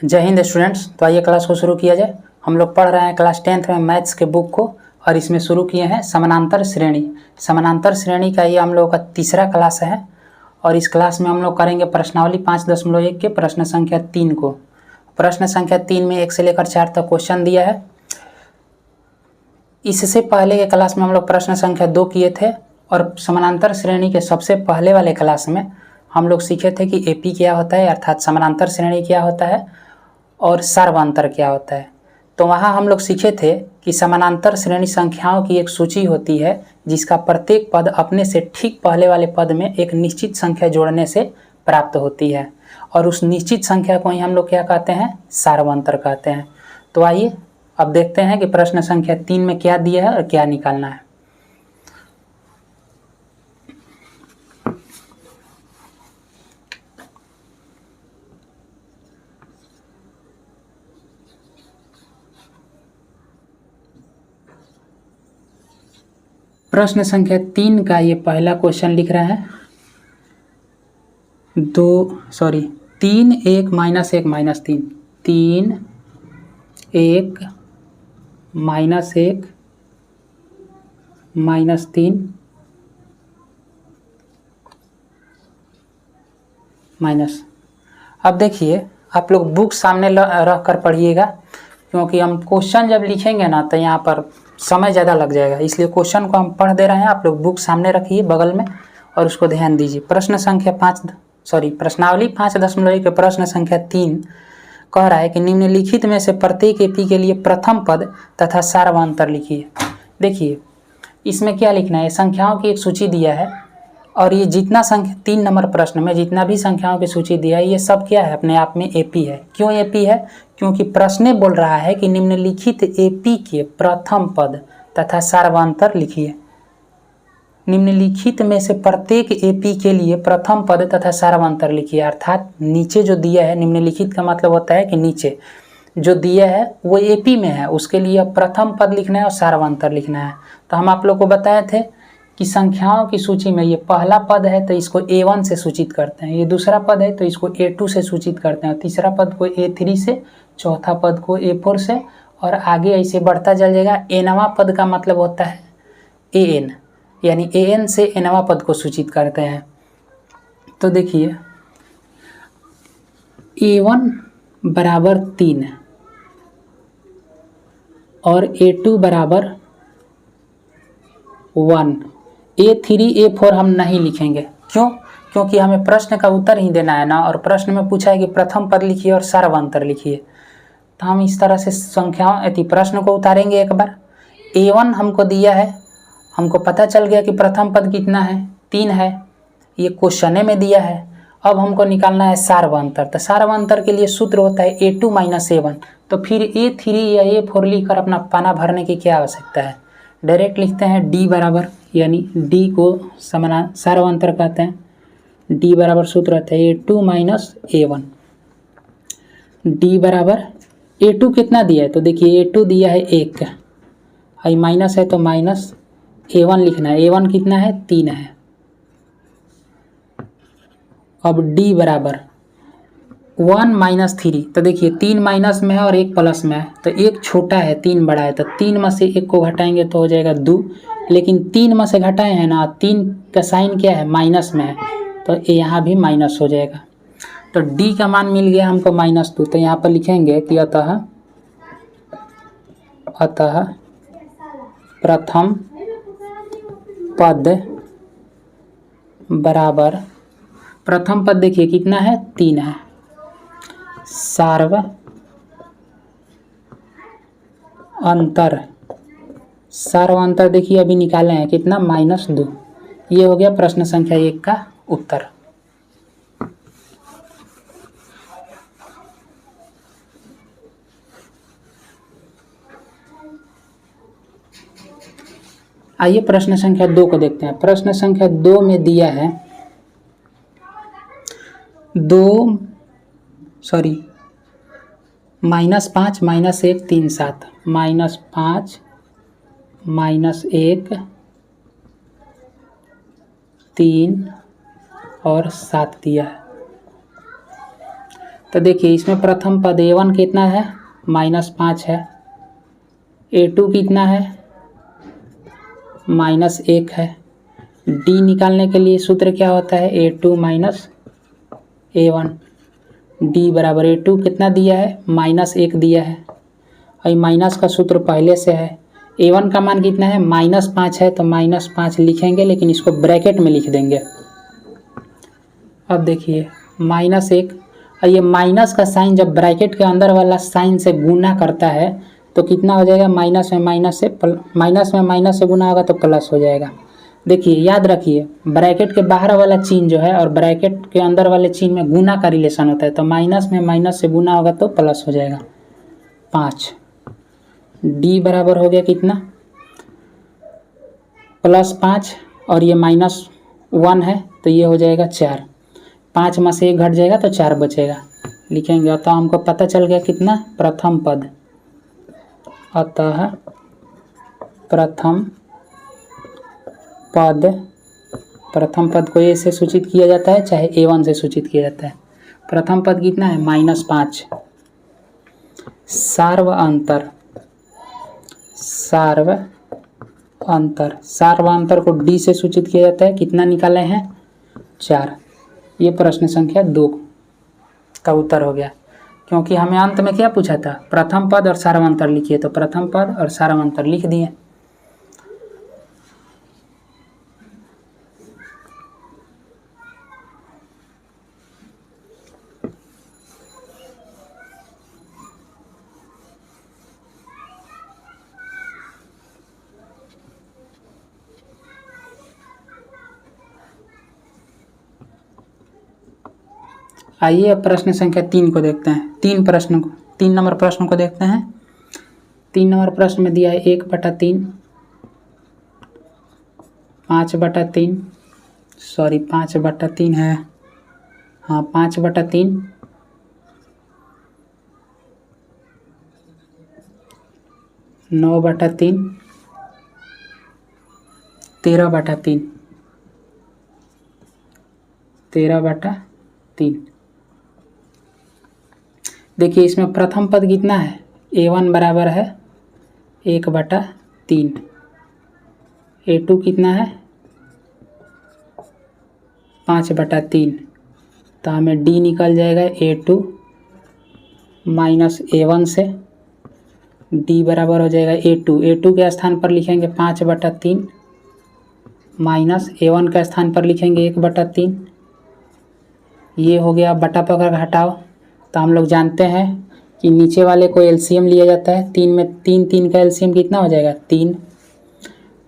जय हिंद स्टूडेंट्स। तो आइए क्लास को शुरू किया जाए। हम लोग पढ़ रहे हैं क्लास 10th में मैथ्स के बुक को और इसमें शुरू किए हैं समानांतर श्रेणी। समानांतर श्रेणी का ये हम लोग का तीसरा क्लास है और इस क्लास में हम लोग करेंगे प्रश्नावली 5.1 के प्रश्न संख्या 3 को। प्रश्न संख्या 3 में 1 से लेकर 4 तक क्वेश्चन दिया है। इससे पहले के क्लास में हम लोग प्रश्न संख्या 2 किए थे और समानांतर श्रेणी के सबसे पहले वाले क्लास में हम लोग सीखे थे कि एपी क्या होता है अर्थात समानांतर श्रेणी क्या होता है और सर्वांतर क्या होता है। तो वहाँ हम लोग सीखे थे कि समानांतर श्रेणी संख्याओं की एक सूची होती है जिसका प्रत्येक पद अपने से ठीक पहले वाले पद में एक निश्चित संख्या जोड़ने से प्राप्त होती है और उस निश्चित संख्या को ही हम लोग क्या कहते हैं, सर्वांतर कहते हैं। तो आइए अब देखते हैं कि प्रश्न संख्या 3 में क्या दिया है और क्या निकालना है। प्रश्न संख्या 3 का ये पहला क्वेश्चन लिख रहा है 3 1 minus 1 minus 3 3 1 minus 1 minus 3 minus. अब देखिए आप लोग बुक सामने रख कर पढ़िएगा क्योंकि हम क्वेश्चन जब लिखेंगे ना तो यहाँ पर समय ज़्यादा लग जाएगा, इसलिए क्वेश्चन को हम पढ़ दे रहे हैं। आप लोग बुक सामने रखिए बगल में और उसको ध्यान दीजिए। प्रश्नावली 5.1 के प्रश्न संख्या 3 कह रहा है कि निम्नलिखित में से प्रत्येक एपी के लिए प्रथम पद तथा सार्वंतर लिखिए। देखिए इसमें क्या लिखना है, संख्याओं की एक सूची दिया है और ये जितना संख्या 3 नंबर प्रश्न में जितना भी संख्याओं की सूची दिया है ये सब क्या है, अपने आप में एपी है। क्यों एपी है? क्योंकि प्रश्न बोल रहा है कि निम्नलिखित एपी के प्रथम पद तथा सार्वंतर लिखिए। निम्नलिखित में से प्रत्येक एपी के लिए प्रथम पद तथा सार्वंतर लिखिए, अर्थात नीचे जो दिया है, निम्नलिखित का मतलब होता है कि नीचे जो दिया है वो एपी में है, उसके लिए प्रथम पद लिखना है और सार्वंतर लिखना है। तो हम आप लोग को बताए थे कि संख्याओं की सूची में ये पहला पद है तो इसको A1 से सूचित करते हैं, ये दूसरा पद है तो इसको A2 से सूचित करते हैं, तीसरा पद को A3 से, चौथा पद को A4 से और आगे ऐसे बढ़ता चल जाएगा। nवां पद का मतलब होता है AN, यानी AN से nवां पद को सूचित करते हैं। तो देखिए A1 बराबर 3 और A2 बराबर 1, A3 A4 हम नहीं लिखेंगे। क्यों? क्योंकि हमें प्रश्न का उत्तर ही देना है ना, और प्रश्न में पूछा है कि प्रथम पद लिखिए और सार्वंतर लिखिए। तो हम इस तरह से संख्याओं प्रश्न को उतारेंगे। एक बार A1 हमको दिया है, हमको पता चल गया कि प्रथम पद कितना है, 3 है, ये क्वेश्चन में दिया है। अब हमको निकालना है सार्वंतर। तो सार्वंतर के लिए सूत्र होता है A2 माइनस A1। तो फिर A3 या A4 लिखकर अपना पाना भरने की क्या आवश्यकता है, डायरेक्ट लिखते हैं D बराबर, यानी D को सार्वंतर कहते हैं। D बराबर सूत्र रहता है A2 माइनस A1। D बराबर A2 कितना दिया है, तो देखिए A2 दिया है 1, आई माइनस है तो माइनस A1 लिखना है। A1 कितना है, 3 है। अब D बराबर 1 माइनस 3, तो देखिए 3 माइनस में है और 1 प्लस में है, तो 1 छोटा है 3 बड़ा है, तो 3 में से 1 को घटाएंगे तो हो जाएगा 2, लेकिन 3 में से घटाए हैं ना, 3 का साइन क्या है, माइनस में है, तो यहाँ भी माइनस हो जाएगा। तो D का मान मिल गया हमको -2। तो यहाँ पर लिखेंगे कि अतः प्रथम पद बराबर, प्रथम पद देखिए कितना है, 3 है, सार्वंतर देखिए अभी निकाले हैं कितना, -2। ये हो गया प्रश्न संख्या 1 का उत्तर। आइए प्रश्न संख्या 2 को देखते हैं। प्रश्न संख्या 2 में दिया है -5 माइनस 1 3 7, -5 माइनस 1 3 और 7 दिया है। तो देखिए इसमें प्रथम पद A1 कितना है, -5 है, A2 कितना है, -1 है। D निकालने के लिए सूत्र क्या होता है, A2 - A1। D बराबर A2 कितना दिया है, -1 दिया है, और माइनस का सूत्र पहले से है। A1 का मान कितना है, -5 है, तो -5 लिखेंगे, लेकिन इसको ब्रैकेट में लिख देंगे। अब देखिए -1, और ये माइनस का साइन जब ब्रैकेट के अंदर वाला साइन से गुना करता है तो कितना हो जाएगा, माइनस में माइनस से गुना होगा तो प्लस हो जाएगा। देखिए याद रखिए, ब्रैकेट के बाहर वाला चिन्ह जो है और ब्रैकेट के अंदर वाले चिन्ह में गुना का रिलेशन होता है, तो माइनस में माइनस से गुना होगा तो प्लस हो जाएगा 5। D बराबर हो गया कितना, +5, और ये -1 है तो ये हो जाएगा 4। 5 में से 1 घट जाएगा तो 4 बचेगा, लिखेंगे। तो हमको पता चल गया कितना, प्रथम पद। अतः प्रथम पद को A से सूचित किया जाता है, चाहे A1 से सूचित किया जाता है। प्रथम पद कितना है, -5। सार्व अंतर को D से सूचित किया जाता है, कितना निकाले हैं, 4। ये प्रश्न संख्या 2 का उत्तर हो गया, क्योंकि हमें अंत में क्या पूछा था, प्रथम पद और सार्वंतर लिखिए, तो प्रथम पद और सार्वंतर लिख दिए। आइए अब प्रश्न संख्या 3 को देखते हैं। 3 नंबर प्रश्न को देखते हैं। 3 नंबर प्रश्न में दिया है 1/3, 5/3, सॉरी 5/3 है, हाँ 5/3, 9/3, 13/3, 13/3। देखिए इसमें प्रथम पद कितना है, A1 बराबर है 1/3, A2 कितना है 5/3, तो हमें D निकल जाएगा A2 - A1 से। D बराबर हो जाएगा A2 के स्थान पर लिखेंगे 5/3 माइनस A1 के स्थान पर लिखेंगे 1/3। ये हो गया बटा पकड़ घटाव। तो हम लोग जानते हैं कि नीचे वाले को एलसीएम लिया जाता है। 3 में 3 का एलसीएम कितना हो जाएगा, 3।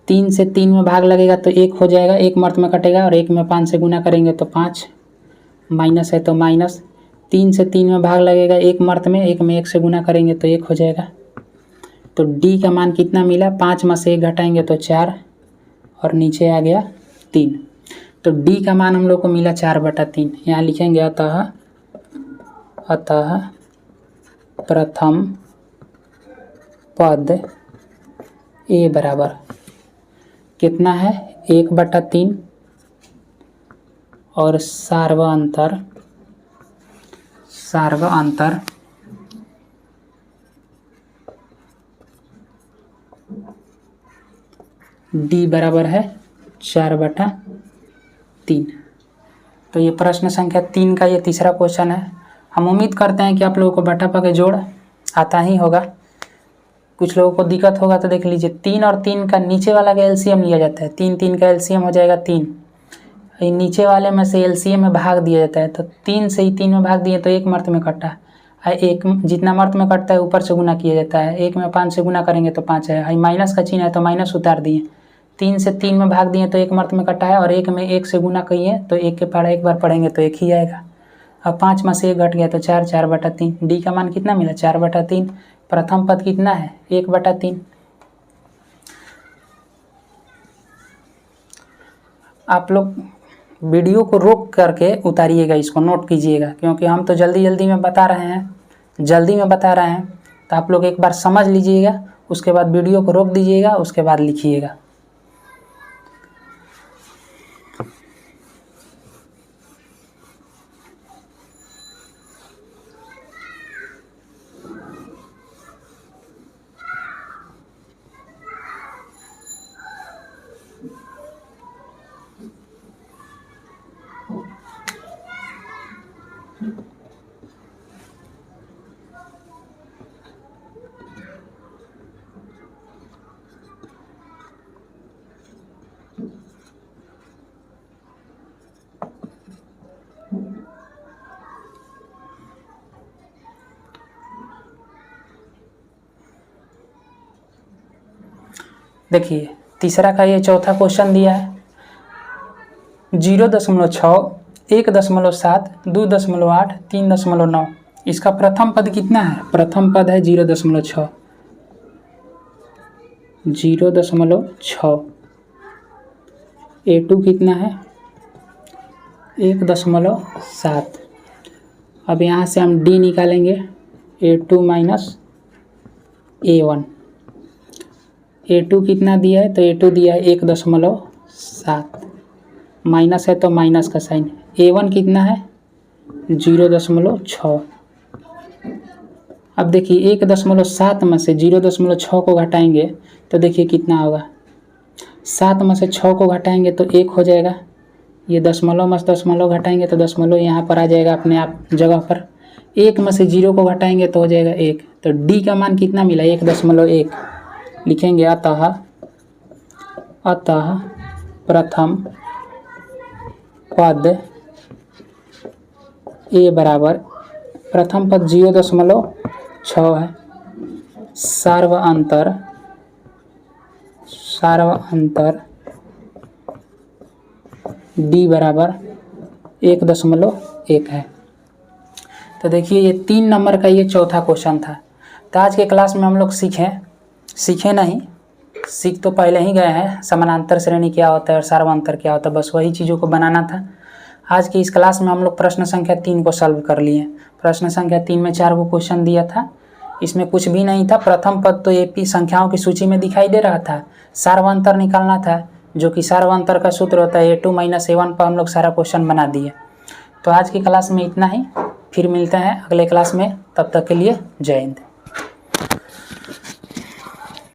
3 से 3 में भाग लगेगा तो 1 हो जाएगा, 1 मर्त में कटेगा, और 1 में 5 से गुना करेंगे तो 5, माइनस है तो माइनस। 3 से 3 में भाग लगेगा 1 मर्त में, 1 में 1 से गुना करेंगे तो 1 हो जाएगा। तो D का मान कितना मिला, 5 में से 1 घटाएंगे तो 4, और नीचे आ गया 3। तो D का मान हम लोग को मिला 4/3। यहाँ लिखेंगे अतः प्रथम पद A बराबर कितना है, 1/3, और सार्व अंतर D बराबर है 4/3। तो ये प्रश्न संख्या 3 का ये तीसरा क्वेश्चन है। हम उम्मीद करते हैं कि आप लोगों को बटा पके जोड़ आता ही होगा। कुछ लोगों को दिक्कत होगा तो देख लीजिए, 3 और 3 का नीचे वाला का एलसीएम लिया जाता है। 3 का एलसीएम हो जाएगा 3, नीचे वाले में से एलसीएम में भाग दिया जाता है। तो 3 से ही 3 में भाग दिए तो 1 मर्त में कटा है, 1 जितना मर्त में कटता है ऊपर से गुना किया जाता है। 1 में 5 से गुना करेंगे तो 5 है, माइनस का चिन्ह है तो माइनस उतार दिए। 3 से 3 में भाग दिए तो 1 मर्त में कटा है, और 1 में 1 से गुना किए तो 1 के पढ़ा 1 बार पढ़ेंगे तो 1 ही आएगा। अब 5 में से 1 घट गया तो 4, 4/3। D का मान कितना मिला, 4/3। प्रथम पद कितना है, 1/3। आप लोग वीडियो को रोक करके उतारिएगा, इसको नोट कीजिएगा, क्योंकि हम तो जल्दी में बता रहे हैं, तो आप लोग एक बार समझ लीजिएगा, उसके बाद वीडियो को रोक दीजिएगा, उसके बाद लिखिएगा। देखिए तीसरा का ये चौथा क्वेश्चन दिया है 0.6, 1.7, 2.8, 3.9। इसका प्रथम पद कितना है? प्रथम पद है 0.6, 0.6। A2 कितना है? 1.7। अब यहाँ से हम D निकालेंगे, A2 माइनस A1। A2 कितना दिया है? तो A2 दिया है 1.7, माइनस है तो माइनस का साइन। A1 कितना है? 0.6। अब देखिए 1.7 में से 0.6 को घटाएंगे तो देखिए कितना होगा। 7 में से 6 को घटाएंगे तो 1 हो जाएगा। ये दशमलव में से दशमलव घटाएंगे तो दशमलव यहाँ पर आ जाएगा अपने आप जगह पर। 1 में से 0 को घटाएंगे तो हो जाएगा 1। तो D का मान कितना मिला? 1.1 लिखेंगे। अतः प्रथम पद A बराबर, प्रथम पद 0.6 है, सार्व अंतर D बराबर 1.1 है। तो देखिए ये 3 नंबर का ये चौथा क्वेश्चन था। तो आज के क्लास में हम लोग सीखे नहीं, सीख तो पहले ही गए हैं, समानांतर श्रेणी क्या होता है और सार्वअंतर क्या होता है, बस वही चीज़ों को बनाना था। आज की इस क्लास में हम लोग प्रश्न संख्या 3 को सॉल्व कर लिए। प्रश्न संख्या 3 में 4 को क्वेश्चन दिया था, इसमें कुछ भी नहीं था। प्रथम पद तो AP संख्याओं की सूची में दिखाई दे रहा था, सार्वअंतर निकालना था, जो कि सार्वअंतर का सूत्र होता है A2 माइनस A1 पर हम लोग सारा क्वेश्चन बना दिए। तो आज की क्लास में इतना ही, फिर मिलते हैं अगले क्लास में, तब तक के लिए जय हिंद।